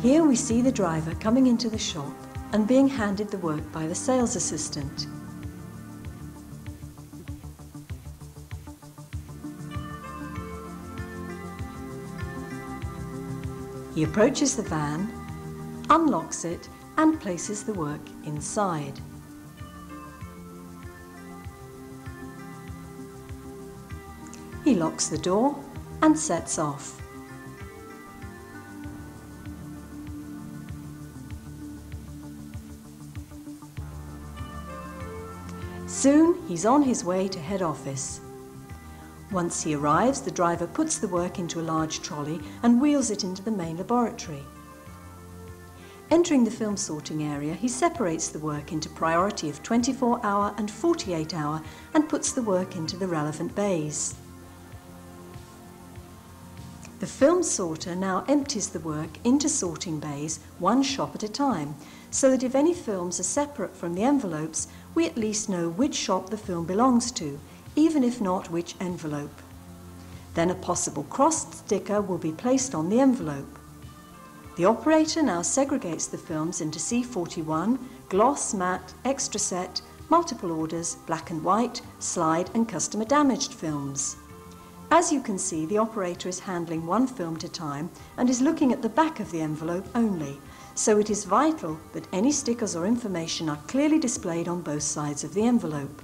Here we see the driver coming into the shop and being handed the work by the sales assistant. He approaches the van, unlocks it, and places the work inside. He locks the door and sets off. Soon he's on his way to head office. Once he arrives, the driver puts the work into a large trolley and wheels it into the main laboratory. Entering the film sorting area, he separates the work into priority of 24-hour and 48-hour and puts the work into the relevant bays. The film sorter now empties the work into sorting bays, one shop at a time, so that if any films are separate from the envelopes, we at least know which shop the film belongs to, even if not which envelope. Then a possible crossed sticker will be placed on the envelope. The operator now segregates the films into C41, gloss, matte, extra set, multiple orders, black and white, slide and customer damaged films. As you can see, the operator is handling one film at a time and is looking at the back of the envelope only, so it is vital that any stickers or information are clearly displayed on both sides of the envelope.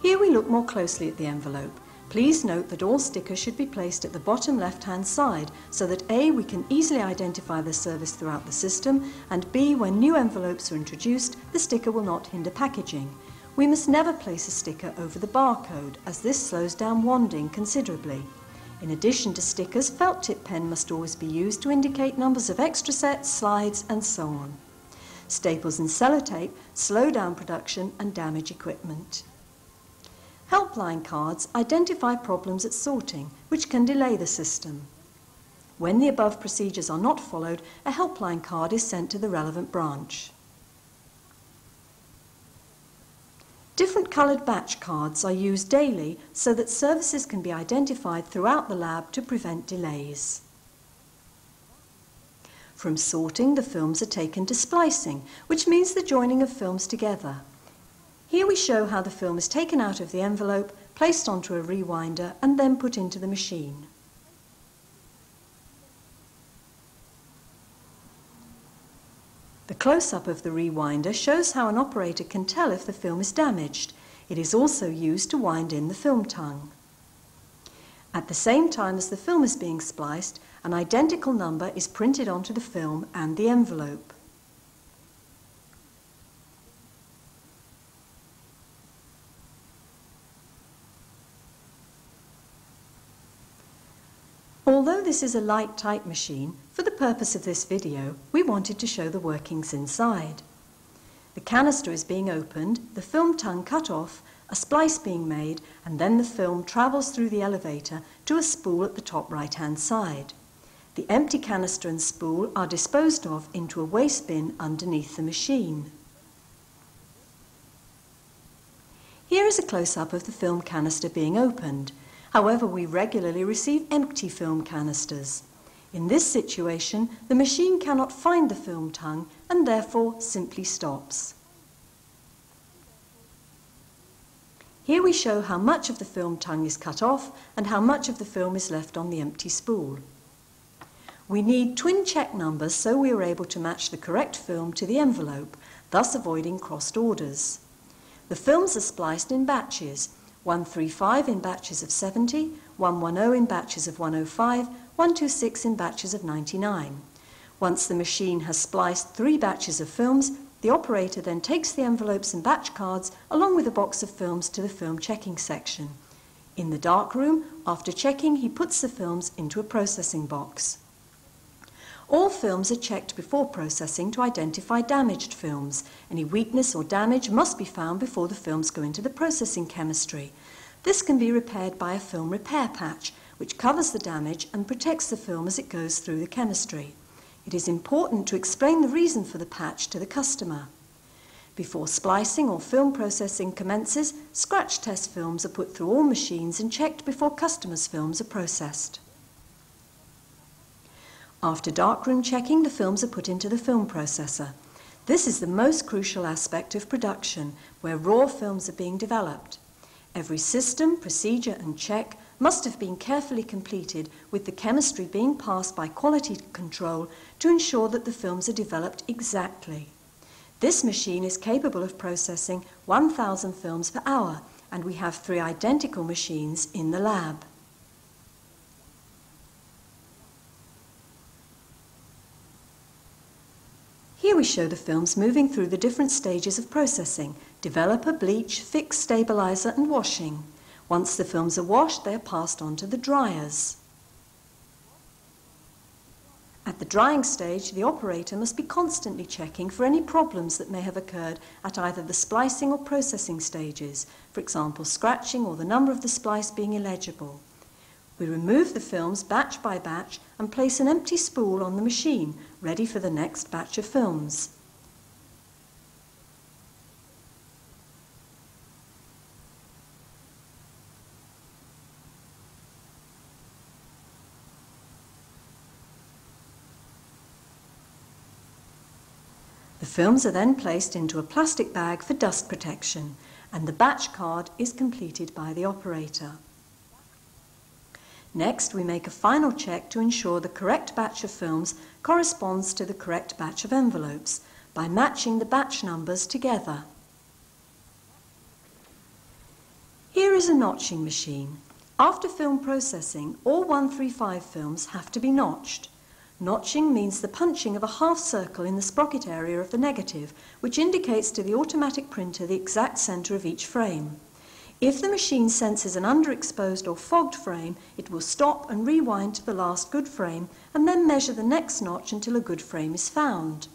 Here we look more closely at the envelope. Please note that all stickers should be placed at the bottom left-hand side so that A, we can easily identify the service throughout the system, and B, when new envelopes are introduced, the sticker will not hinder packaging. We must never place a sticker over the barcode, as this slows down wanding considerably. In addition to stickers, felt tip pen must always be used to indicate numbers of extra sets, slides and so on. Staples and sellotape slow down production and damage equipment. Helpline cards identify problems at sorting, which can delay the system. When the above procedures are not followed, a helpline card is sent to the relevant branch. Different coloured batch cards are used daily so that services can be identified throughout the lab to prevent delays. From sorting, the films are taken to splicing, which means the joining of films together. Here we show how the film is taken out of the envelope, placed onto a rewinder, and then put into the machine. The close-up of the rewinder shows how an operator can tell if the film is damaged. It is also used to wind in the film tongue. At the same time as the film is being spliced, an identical number is printed onto the film and the envelope. Although this is a light type machine, for the purpose of this video, we wanted to show the workings inside. The canister is being opened, the film tongue cut off, a splice being made, and then the film travels through the elevator to a spool at the top right-hand side. The empty canister and spool are disposed of into a waste bin underneath the machine. Here is a close-up of the film canister being opened. However, we regularly receive empty film canisters. In this situation, the machine cannot find the film tongue and therefore simply stops. Here we show how much of the film tongue is cut off and how much of the film is left on the empty spool. We need twin check numbers so we are able to match the correct film to the envelope, thus avoiding crossed orders. The films are spliced in batches. 135 in batches of 70, 110 in batches of 105, 126 in batches of 99. Once the machine has spliced 3 batches of films, the operator then takes the envelopes and batch cards along with a box of films to the film checking section. In the dark room, after checking, he puts the films into a processing box. All films are checked before processing to identify damaged films. Any weakness or damage must be found before the films go into the processing chemistry. This can be repaired by a film repair patch, which covers the damage and protects the film as it goes through the chemistry. It is important to explain the reason for the patch to the customer. Before splicing or film processing commences, scratch test films are put through all machines and checked before customers' films are processed. After darkroom checking, the films are put into the film processor. This is the most crucial aspect of production, where raw films are being developed. Every system, procedure and check must have been carefully completed, with the chemistry being passed by quality control to ensure that the films are developed exactly. This machine is capable of processing 1,000 films per hour, and we have 3 identical machines in the lab. Here we show the films moving through the different stages of processing: developer, bleach, fix, stabilizer and washing. Once the films are washed, they are passed on to the dryers. At the drying stage, the operator must be constantly checking for any problems that may have occurred at either the splicing or processing stages, for example, scratching or the number of the splice being illegible. We remove the films batch by batch and place an empty spool on the machine, ready for the next batch of films. The films are then placed into a plastic bag for dust protection, and the batch card is completed by the operator. Next, we make a final check to ensure the correct batch of films corresponds to the correct batch of envelopes by matching the batch numbers together. Here is a notching machine. After film processing, all 135 films have to be notched. Notching means the punching of a half circle in the sprocket area of the negative, which indicates to the automatic printer the exact center of each frame. If the machine senses an underexposed or fogged frame, it will stop and rewind to the last good frame and then measure the next notch until a good frame is found.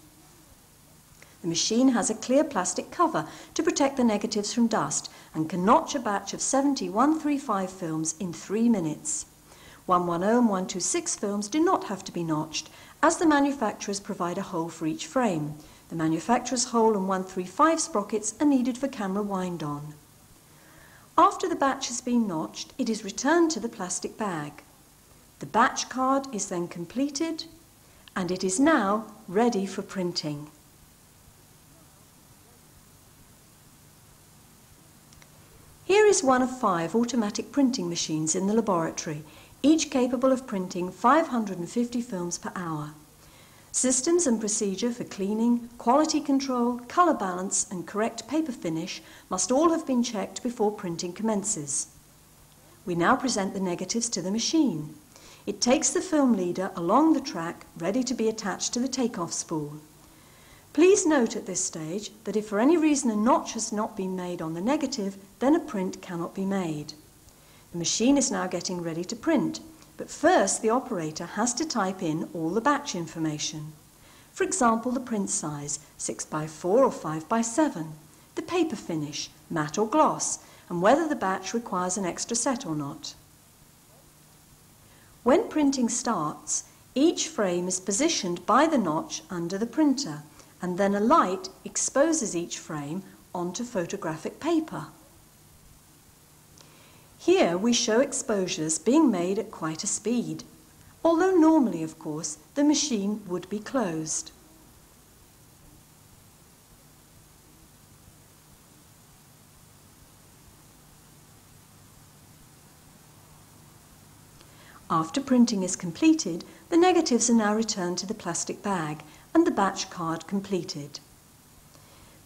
The machine has a clear plastic cover to protect the negatives from dust and can notch a batch of 70 135 films in 3 minutes. 110 and 126 films do not have to be notched, as the manufacturers provide a hole for each frame. The manufacturer's hole and 135 sprockets are needed for camera wind-on. After the batch has been notched, it is returned to the plastic bag. The batch card is then completed, and it is now ready for printing. Here is one of 5 automatic printing machines in the laboratory, each capable of printing 550 films per hour. Systems and procedure for cleaning, quality control, colour balance and correct paper finish must all have been checked before printing commences. We now present the negatives to the machine. It takes the film leader along the track, ready to be attached to the takeoff spool. Please note at this stage that if for any reason a notch has not been made on the negative, then a print cannot be made. The machine is now getting ready to print, but first the operator has to type in all the batch information. For example, the print size, 6x4 or 5x7, the paper finish, matte or gloss, and whether the batch requires an extra set or not. When printing starts, each frame is positioned by the notch under the printer, and then a light exposes each frame onto photographic paper. Here we show exposures being made at quite a speed, although normally, of course, the machine would be closed. After printing is completed, the negatives are now returned to the plastic bag and the batch card completed.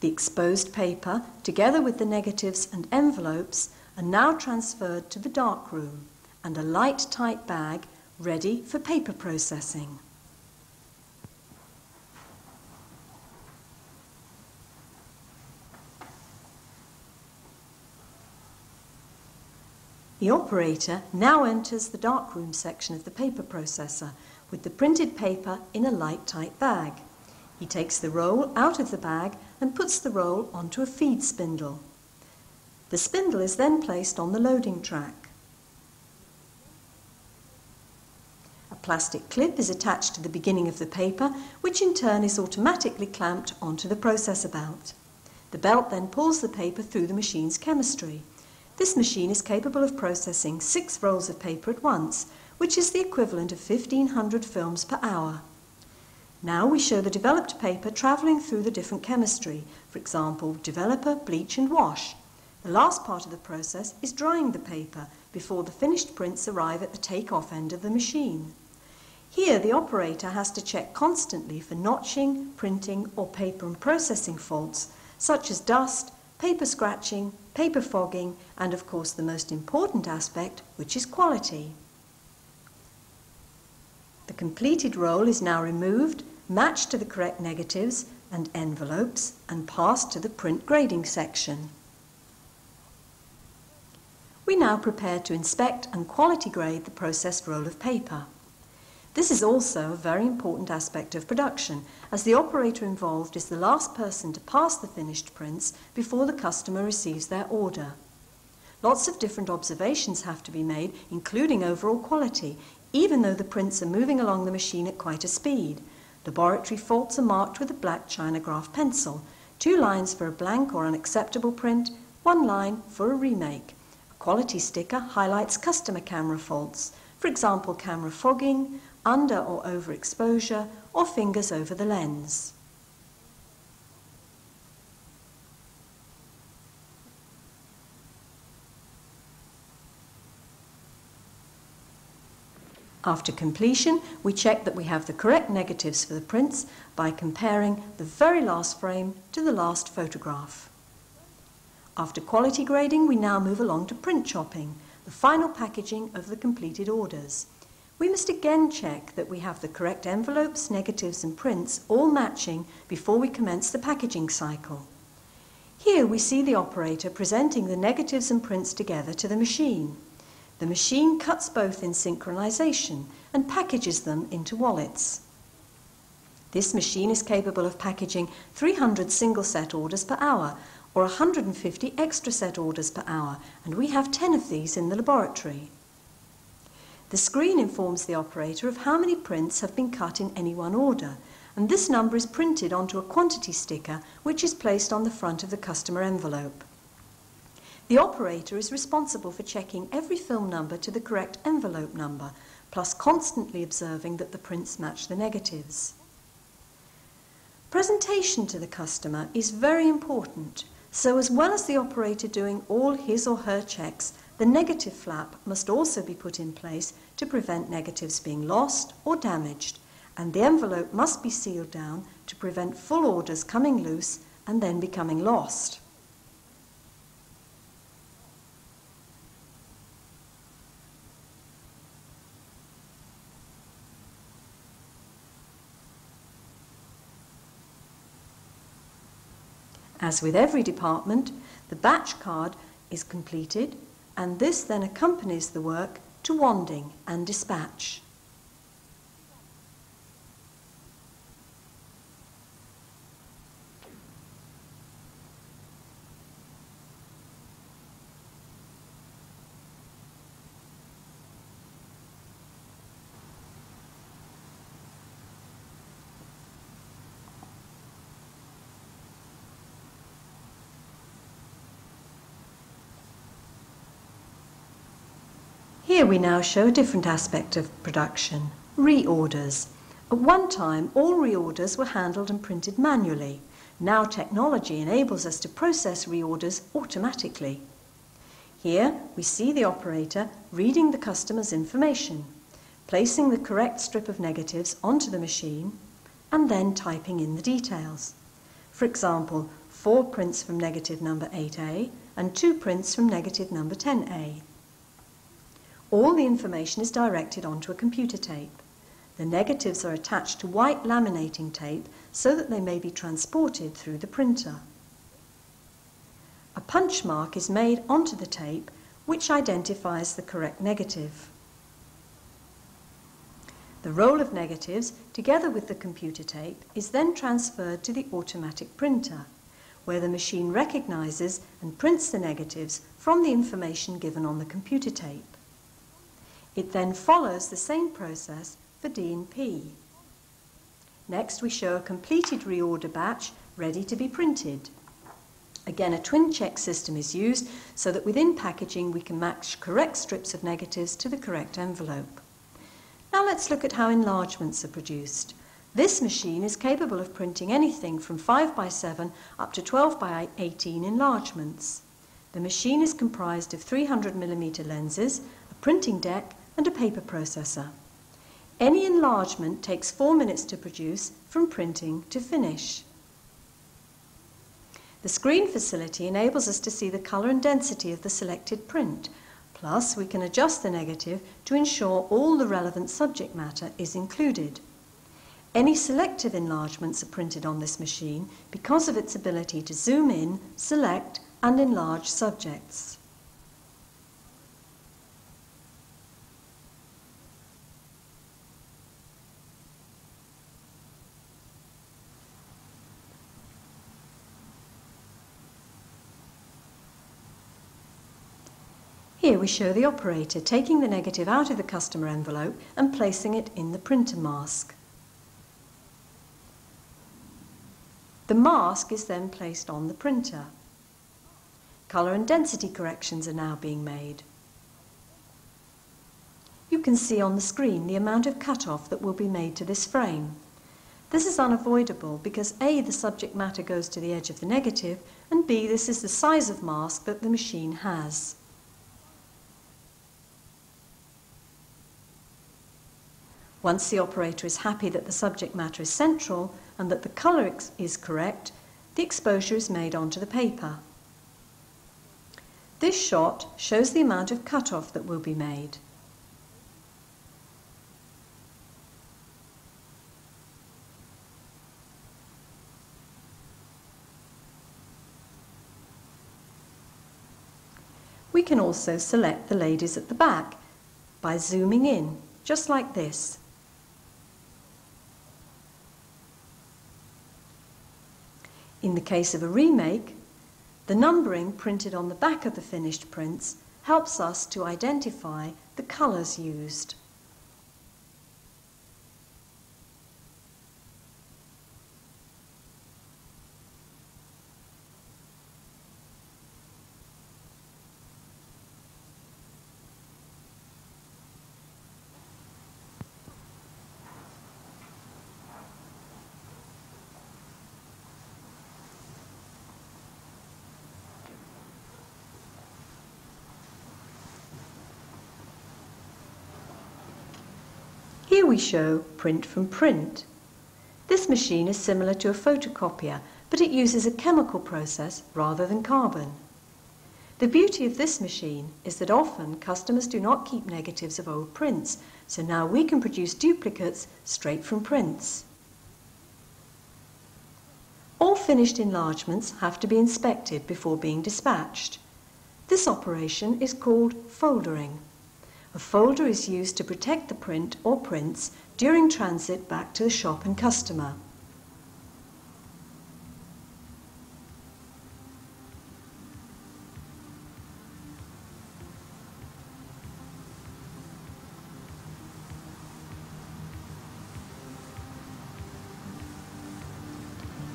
The exposed paper, together with the negatives and envelopes, are now transferred to the darkroom and a light tight bag ready for paper processing. The operator now enters the darkroom section of the paper processor with the printed paper in a light tight bag. He takes the roll out of the bag and puts the roll onto a feed spindle. The spindle is then placed on the loading track. A plastic clip is attached to the beginning of the paper, which in turn is automatically clamped onto the processor belt. The belt then pulls the paper through the machine's chemistry. This machine is capable of processing 6 rolls of paper at once, which is the equivalent of 1,500 films per hour. Now we show the developed paper travelling through the different chemistry, for example, developer, bleach and wash. The last part of the process is drying the paper before the finished prints arrive at the take-off end of the machine. Here the operator has to check constantly for notching, printing or paper and processing faults such as dust, paper scratching, paper fogging and of course the most important aspect, which is quality. The completed roll is now removed, matched to the correct negatives and envelopes and passed to the print grading section. We now prepare to inspect and quality grade the processed roll of paper. This is also a very important aspect of production, as the operator involved is the last person to pass the finished prints before the customer receives their order. Lots of different observations have to be made, including overall quality, even though the prints are moving along the machine at quite a speed. Laboratory faults are marked with a black China graph pencil, 2 lines for a blank or unacceptable print, 1 line for a remake. A quality sticker highlights customer camera faults, for example camera fogging, under or over exposure, or fingers over the lens. After completion, we check that we have the correct negatives for the prints by comparing the very last frame to the last photograph. After quality grading, we now move along to print chopping, the final packaging of the completed orders. We must again check that we have the correct envelopes, negatives and prints all matching before we commence the packaging cycle. Here we see the operator presenting the negatives and prints together to the machine. The machine cuts both in synchronization and packages them into wallets. This machine is capable of packaging 300 single set orders per hour or 150 extra set orders per hour, and we have 10 of these in the laboratory. The screen informs the operator of how many prints have been cut in any one order, and this number is printed onto a quantity sticker which is placed on the front of the customer envelope. The operator is responsible for checking every film number to the correct envelope number, plus constantly observing that the prints match the negatives. Presentation to the customer is very important, so as well as the operator doing all his or her checks, the negative flap must also be put in place to prevent negatives being lost or damaged, and the envelope must be sealed down to prevent full orders coming loose and then becoming lost. As with every department, the batch card is completed, and this then accompanies the work to wanding and dispatch. Here we now show a different aspect of production, reorders. At one time, all reorders were handled and printed manually. Now technology enables us to process reorders automatically. Here we see the operator reading the customer's information, placing the correct strip of negatives onto the machine, and then typing in the details. For example, 4 prints from negative number 8A and 2 prints from negative number 10A. All the information is directed onto a computer tape. The negatives are attached to white laminating tape so that they may be transported through the printer. A punch mark is made onto the tape which identifies the correct negative. The roll of negatives, together with the computer tape, is then transferred to the automatic printer, where the machine recognizes and prints the negatives from the information given on the computer tape. It then follows the same process for D&P. Next we show a completed reorder batch ready to be printed. Again, a twin check system is used so that within packaging we can match correct strips of negatives to the correct envelope. Now let's look at how enlargements are produced. This machine is capable of printing anything from 5 by 7 up to 12 by 18 enlargements. The machine is comprised of 300mm lenses, a printing deck and a paper processor. Any enlargement takes 4 minutes to produce from printing to finish. The screen facility enables us to see the colour and density of the selected print. Plus, we can adjust the negative to ensure all the relevant subject matter is included. Any selective enlargements are printed on this machine because of its ability to zoom in, select and enlarge subjects. Here we show the operator taking the negative out of the customer envelope and placing it in the printer mask. The mask is then placed on the printer. Colour and density corrections are now being made. You can see on the screen the amount of cut-off that will be made to this frame. This is unavoidable because A, the subject matter goes to the edge of the negative, and B, this is the size of mask that the machine has. Once the operator is happy that the subject matter is central and that the colour is correct, the exposure is made onto the paper. This shot shows the amount of cut-off that will be made. We can also select the ladies at the back by zooming in, just like this. In the case of a remake, the numbering printed on the back of the finished prints helps us to identify the colours used. Here we show print from print. This machine is similar to a photocopier, but it uses a chemical process rather than carbon. The beauty of this machine is that often customers do not keep negatives of old prints, so now we can produce duplicates straight from prints. All finished enlargements have to be inspected before being dispatched. This operation is called foldering. A folder is used to protect the print or prints during transit back to the shop and customer.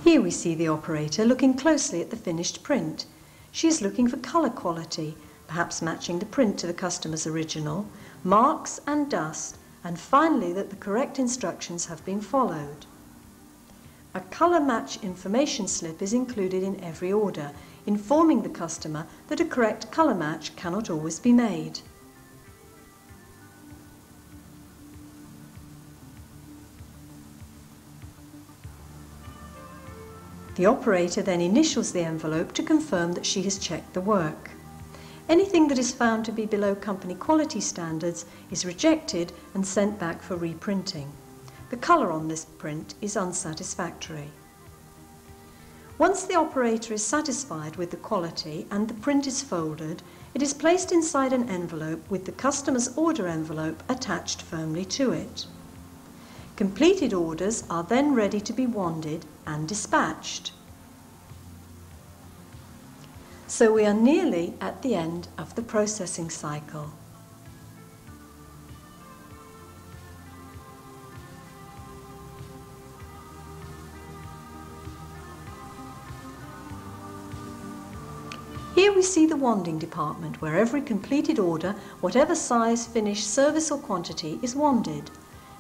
Here we see the operator looking closely at the finished print. She is looking for colour quality, perhaps matching the print to the customer's original, marks and dust, and finally that the correct instructions have been followed. A colour match information slip is included in every order, informing the customer that a correct colour match cannot always be made. The operator then initials the envelope to confirm that she has checked the work. Anything that is found to be below company quality standards is rejected and sent back for reprinting. The colour on this print is unsatisfactory. Once the operator is satisfied with the quality and the print is folded, it is placed inside an envelope with the customer's order envelope attached firmly to it. Completed orders are then ready to be wanded and dispatched. So we are nearly at the end of the processing cycle. Here we see the wanding department, where every completed order, whatever size, finish, service or quantity, is wanded.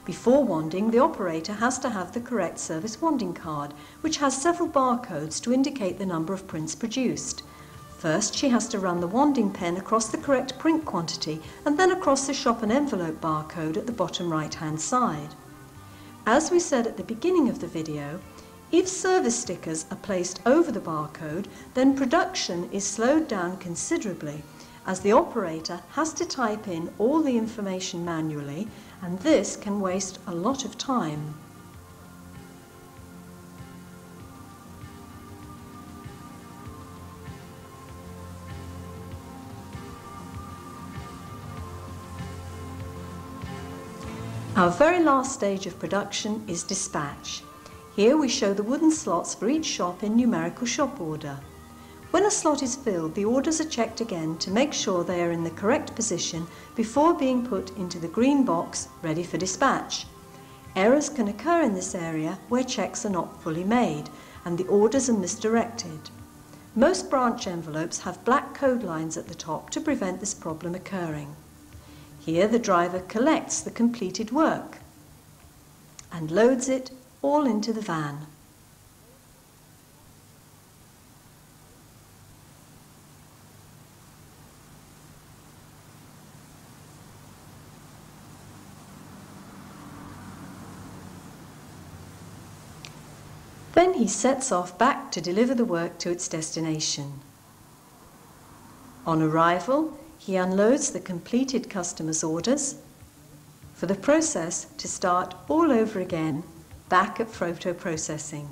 Before wanding, the operator has to have the correct service wanding card, which has several barcodes to indicate the number of prints produced. First, she has to run the wanding pen across the correct print quantity and then across the shop and envelope barcode at the bottom right-hand side. As we said at the beginning of the video, if service stickers are placed over the barcode, then production is slowed down considerably, as the operator has to type in all the information manually, and this can waste a lot of time. Our very last stage of production is dispatch. Here we show the wooden slots for each shop in numerical shop order. When a slot is filled, the orders are checked again to make sure they are in the correct position before being put into the green box ready for dispatch. Errors can occur in this area where checks are not fully made and the orders are misdirected. Most branch envelopes have black code lines at the top to prevent this problem occurring. Here the driver collects the completed work and loads it all into the van. Then he sets off back to deliver the work to its destination. On arrival, he unloads the completed customer's orders for the process to start all over again back at photo processing.